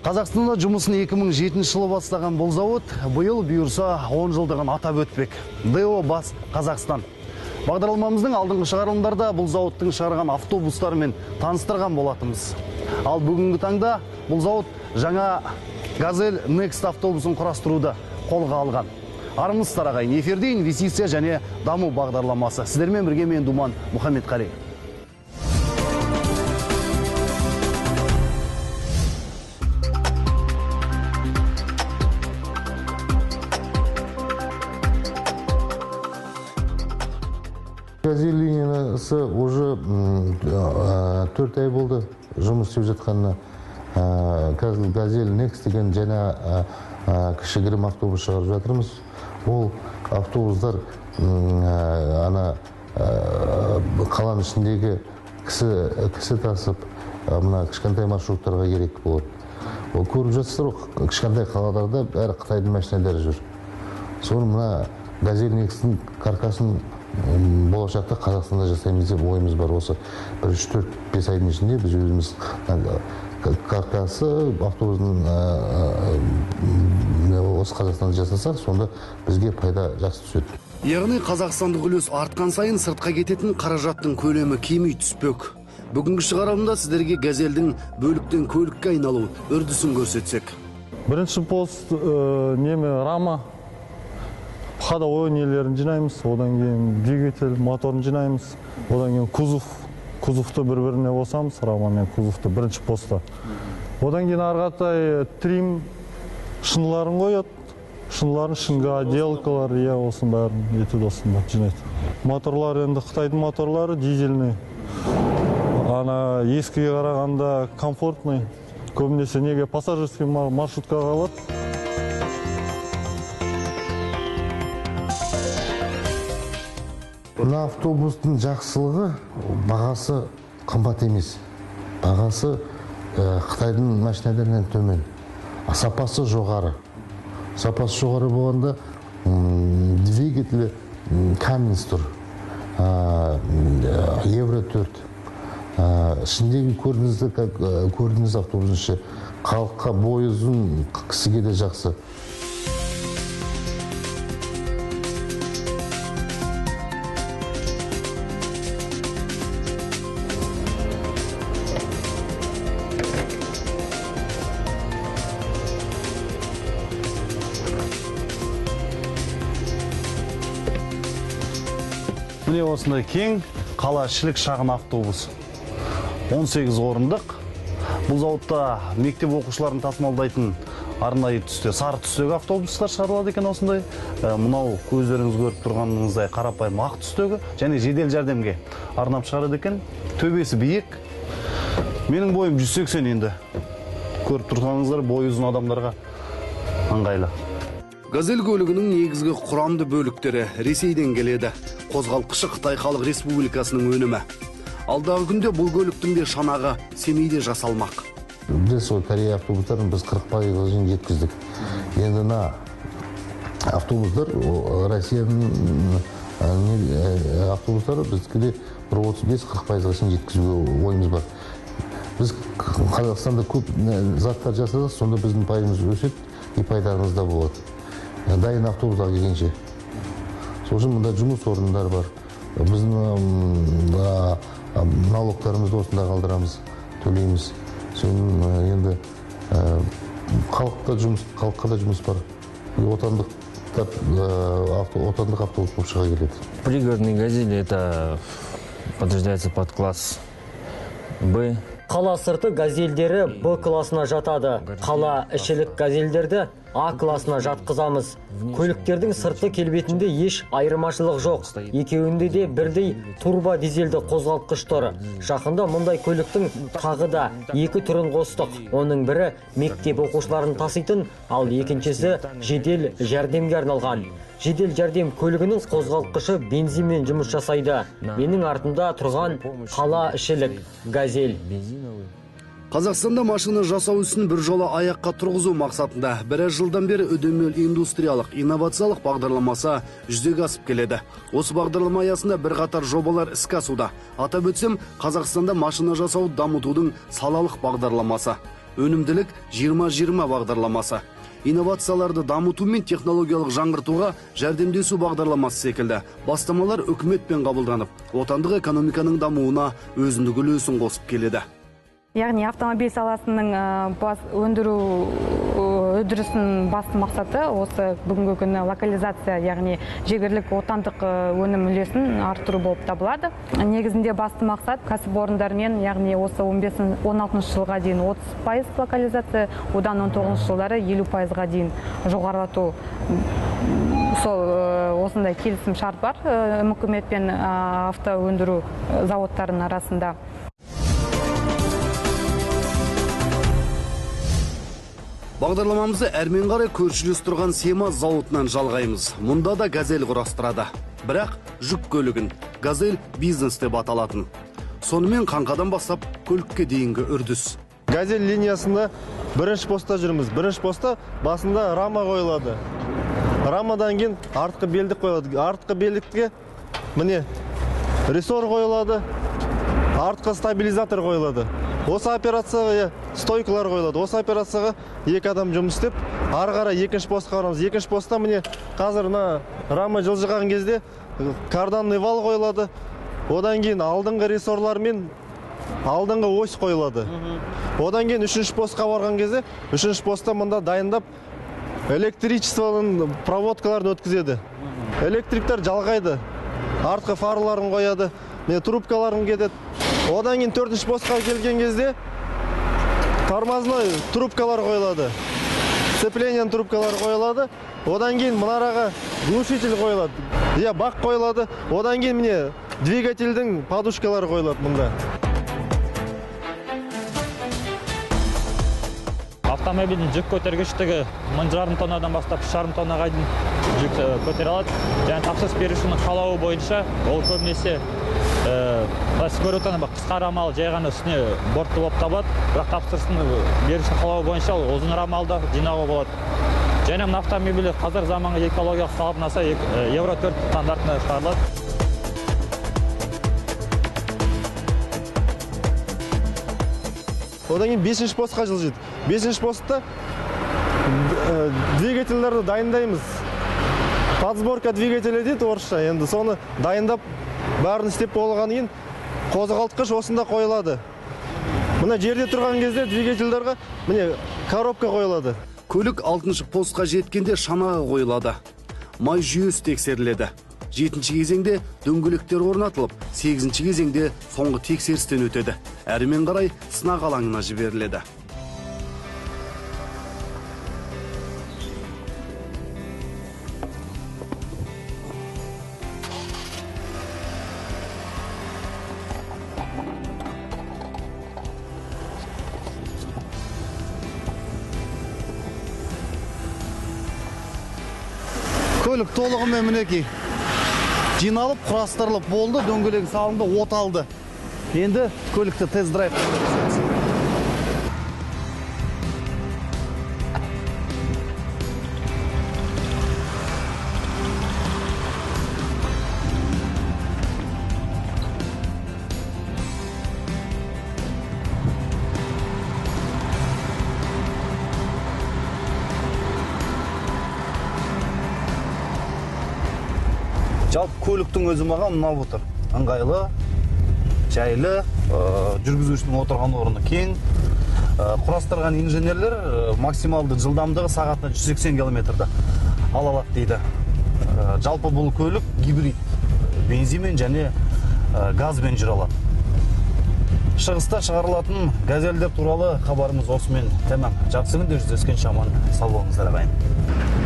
Қазақстанда жұмысын 2007 жылы бастаған бұл зауыт биыл бұйырса 10 жылдығын атап өтпек. ДО Бас Қазақстан. Бағдарламамыздың алдыңғы шығарылымдарда бұл зауыттың шығарған автобустарымен таныстырған болатымыз. Ал бүгінгі таңда бұл зауыт жаңа Газель Next автобусын құрастыруды қолға алған. Армысыздар ағайын, эфирде инвестиция және даму бағдарламасы. Сіздермен бірге мен Думан Мұхаммедқали. Газель линиясы уже 4 ай болды жұмыс істеп жатқанына. Газель Next деген жаңа кішігірім автобус шығарып жатырмыз. Ол автобустар қаланың ішіндегі кісі тасып, мына кішкентай маршруттарға керек болады. Ол көріп жатсыздар, кішкентай қалаларда бәрі Қытайдың машиналары жүр. Соны мына Газель Next-дің каркасын болашақта Қазақстанда жасаймыз деп ойымыз бар. Осы 3-4-5 айдың ішінде біз өзіміз каркасы автобустың осы Қазақстанда жасасақ, сонда бізге пайда жақсы түседі. Яғни қазақстандық үлес артқан сайын сыртқа кететін қаражаттың көлемі кеми түспек. Бүгінгі шығарылымда сіздерге Газельдің бөліктен көлікке айналу үрдісін көрсетсек. Бірінші пост рама. Ходовой нелерін жинаймыз, одан кейін двигатель, моторын жинаймыз, одан кейін кузовты бір-біріне қосамыз, рамамен кузовты бірінші поста. Одан кейін арғатай трим шыныларын қояды, шыныларын шынға отделкалар, осын бәрін етеді осында жинайды. Моторлар енді Қытайдың моторлары дизельный, ескіге қарағанда комфортный, көбінесе неге пассажирский маршруткаға алады. Мына автобустың жақсылығы, бағасы қымбат емес. Бағасы Қытайдың машиналарынан төмен. Сапасы жоғары. Сапасы жоғары болғанда двигателі Cummins тұр. Евро 4. Ішіндегі көрдіңіз автобустың іші. Халыққа бойы ұзын, кісіге де жақсы. Міне осындай кең қала ішілік шағын автобус. 18 орындық. Бұл зауытта мектеп оқушыларын тасымалдайтын арнайы түсте, сары түстегі автобустар шығарылады екен осындай. Мынау көздеріңіз көріп тұрғаныңыздай қарапайым ақ түстегі және жедел жәрдемге арнап шығарады екен. Төбесі биік. Менің бойым 180 енді. Көріп тұрғаныңыздар бойы ұзын адамдарға ыңғайлы. Газель көлігінің негізгі құрамды бөліктері Ресейден келеді. Қозғалтқышы Қытай Халық Республикасының өнімі. Алдағы күнде бұл көліктің де шанағы Семейде жасалмақ. Біз Корея автобустарын біз 40%-ға дейін жеткіздік. Енді автобустар Россияның автобустары біздікіде 35-40%-ға дейін жеткізуге ойымыз бар. Біз Қазақстанда көп заттар жасадық, сонда біздің пайымыз өседі, и пайдамыз да болады. Дайын автобусға келгенше. Сосын мұнда жұмыс орындары бар. Біздің налогтарымызды осында қалдырамыз, төлейміз. Енді халыққа да жұмыс бар. Отандық автобус болып шыға келеді. Пригородный «Газель» это подразделяется под класс Б. Қала сырты газельдері Б классына жатады. Қала ішілік газельдерді А классына жатқызамыз. Көліктердің сырты келбетінде еш айырмашылық жоқ. Екеуінде де бірдей турбо дизельді қозғалтқыш тұр. Жақында мұндай көліктің тағы да 2 түрін қостық. Оның бірі мектеп оқушыларын таситын, ал екіншісі жедел жәрдемге арналған. Жедел жәрдем көлігінің қозғалтқышы бензинмен жұмыс жасайды. Менің артында тұрған қала ішілік «Газель». Қазақстанда машина жасау ісін бір жолы аяққа тұрғызу мақсатында біраз жылдан бері үдемел индустриялық, инновациялық бағдарламасы жүзеге асып келеді. Осы бағдарлама аясында бірқатар жобалар іске асуда. Атап өтсем, Қазақстанда машина жасау дамытудың салалық бағдарламасы. өнімділік 20-20 бағдарламасы. Инновацияларды дамыту мен технологиялық жаңғыртуға жәрдемдесу бағдарламасы секілді бастамалар үкіметпен қабылданып, отандық экономиканың дамуына өзіндік үлесін қосып келеді. Яғни автомобиль саласының өндіру үдерісінің басты мақсаты осы бүгінгі күні локализация, яғни жергілікті отандық өнім үлесін арттыру болып табылады. Негізінде басты мақсат кәсіпорындармен, яғни осы 15-16 жылға дейін 30% локализация, одан 19 жылдары 50%-ға дейін жоғарылату. Сол осындай келісім шарт бар үкімет пен авто өндіру заводтарының арасында. Бағдарламамызды әрмен қарай көршілес тұрған Сема зауытынан жалғаймыз. Мұнда да газель құрастырады. Бірақ жүк көлігін газель бизнес деп аталатын. Сонымен қаңқадан бастап көлікке дейінгі үрдіс. Газель линиясында бірінші постта жүрміз. Бірінші постта басында рама қойылады. Рамадан кейін артқы белдік қойылады. Артқы белдікке міне рессор қойылады. Артқы стабилизатор қойылады. Осы операцияға стойкалар қойылады. Осы операцияға 2 адам жұмыс істеп, ары қарай екінші постқа барамыз. Екінші постта міне қазір рама жылжыған кезде карданный вал қойылады. Одан кейін алдыңғы рессорлар мен алдыңғы ось қойылады. Одан кейін үшінші постқа барған кезде, үшінші постта мұнда дайындап электричествоның проводкаларын өткізеді. Электриктер жалғайды. Артқы фарларын қояды. Трубкаларын кетеді. Одан кейін төртінші постқа келген кезде тормозной трубкалар қойылады. Сцеплениен трубкалар қойылады. Одан кейін мұнараға глушитель қойылады. Бақ қойылады. Одан кейін міне двигательдің подушкалары қойылады мұнда. Автомобильдің жүк көтергіштігі 1,5 тоннадан бастап 3,5 тоннаға дейін жүк көтере алады. Және тапсырыс берушінің қалауы бойынша ол көбінесе қысқа рамалы жай ғана үстіне бортты болып табылады. Бірақ тапсырысын берушінің қалауы бойынша ол ұзын рамалды жинауға болады. Және мына автомобиль қазір заманғы экологиялық талабына сай Евро 4 стандартына шығарылады. Одан кейін 5-ші постқа жылжиды. 5-ші постта двигательдерді дайындаймыз. Подсборка двигателя дейді орысша. Енді соны дайындап, бәрін істеп болған кейін қозғалтқыш осында қойылады. Мына жерде тұрған кезде двигательдерге міне коробка қойылады. Көлік 6-шы постқа жеткенде шанағы қойылады. Май жүйесі тексеріледі. 7-ші кезеңде дөңгелектер орнатылып, 8-ші кезеңде соңғы тексерістен өтеді. Әрмен қарай сынақ алаңына жіберіледі. Көлік толығымен мінекей жиналып, құрастырылып болды, дөңгелегі салынды, от алды. Енді көлікті тест-драйв. Жалпы көліктің өзі маған ұнап отыр. Ыңғайлы, жайлы, жүргізушінің отырған орны кең. Құрастырған инженерлер максималды жылдамдығы сағатына 180 км-ді ала алады дейді. Жалпы бұл көлік гибрид, бензинмен және газбен жүре алады. Шығыста шығарылатын газельдер туралы хабарымыз осымен тәмам. Жақсы күнде жүздескенше аман сау болыңыздар ағайын.